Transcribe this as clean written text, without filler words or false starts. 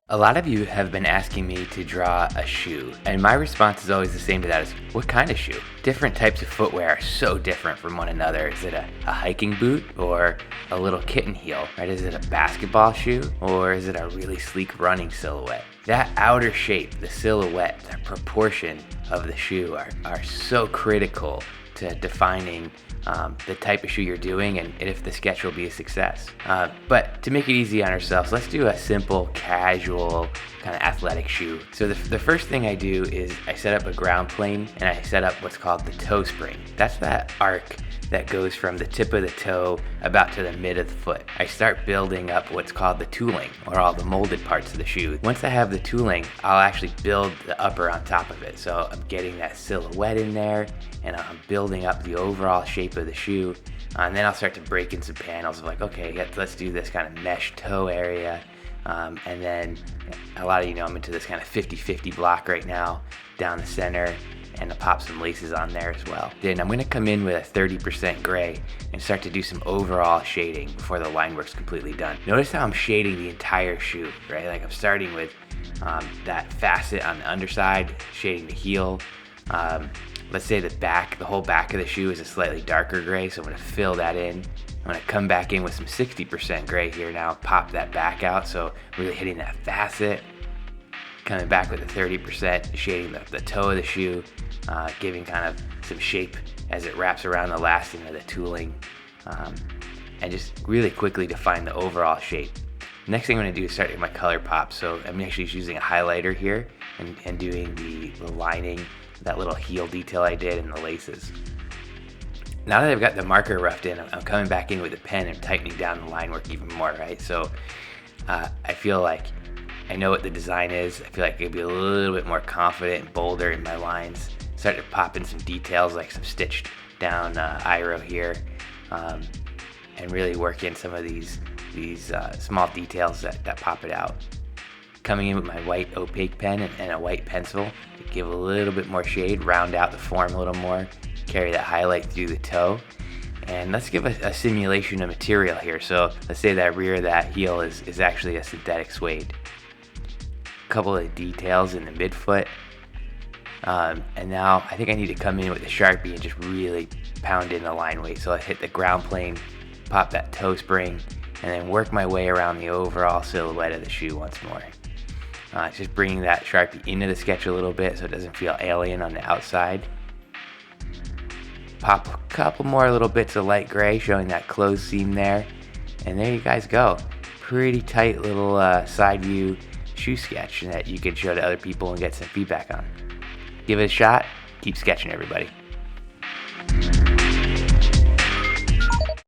A lot of you have been asking me to draw a shoe, and my response is always the same to that is, what kind of shoe? Different types of footwear are so different from one another. Is it a hiking boot or a little kitten heel, right? Is it a basketball shoe or is it a really sleek running silhouette? That outer shape, the silhouette, the proportion of the shoe are so critical to defining the type of shoe you're doing and if the sketch will be a success. But to make it easy on ourselves, let's do a simple, casual, kind of athletic shoe. So the first thing I do is I set up a ground plane and I set up what's called the toe spring. That's that arc that goes from the tip of the toe about to the mid of the foot. I start building up what's called the tooling, or all the molded parts of the shoe. Once I have the tooling, I'll actually build the upper on top of it. So I'm getting that silhouette in there and I'm building up the overall shape of the shoe. And then I'll start to break in some panels of like, okay, let's do this kind of mesh toe area. And then a lot of you know I'm into this kind of 50-50 block right now down the center, and I'll pop some laces on there as well. Then I'm gonna come in with a 30% gray and start to do some overall shading before the line work's completely done. Notice how I'm shading the entire shoe, right? Like I'm starting with that facet on the underside, shading the heel. Let's say the whole back of the shoe is a slightly darker gray, so I'm gonna fill that in. I'm gonna come back in with some 60% gray here now, pop that back out, so really hitting that facet. Coming back with a 30%, shading the toe of the shoe, giving kind of some shape as it wraps around the lasting of the tooling, and just really quickly define the overall shape. Next thing I'm gonna do is start with my color pop. So I'm actually just using a highlighter here and doing the lining, that little heel detail I did, and the laces. Now that I've got the marker roughed in, I'm coming back in with a pen and tightening down the line work even more, right? So I feel like I know what the design is. I feel like I could be a little bit more confident and bolder in my lines. Start to pop in some details like some stitched down iroh here, and really work in some of these small details that pop it out. Coming in with my white opaque pen and a white pencil to give a little bit more shade, round out the form a little more, carry that highlight through the toe. And let's give a simulation of material here. So let's say that rear of that heel is actually a synthetic suede. Couple of details in the midfoot, and now I think I need to come in with a Sharpie and just really pound in the line weight. So I hit the ground plane, pop that toe spring, and then work my way around the overall silhouette of the shoe once more. Just bringing that Sharpie into the sketch a little bit so it doesn't feel alien on the outside. Pop a couple more little bits of light gray showing that closed seam there, and there you guys go. Pretty tight little side view shoe sketch that you can show to other people and get some feedback on. Give it a shot. Keep sketching, everybody.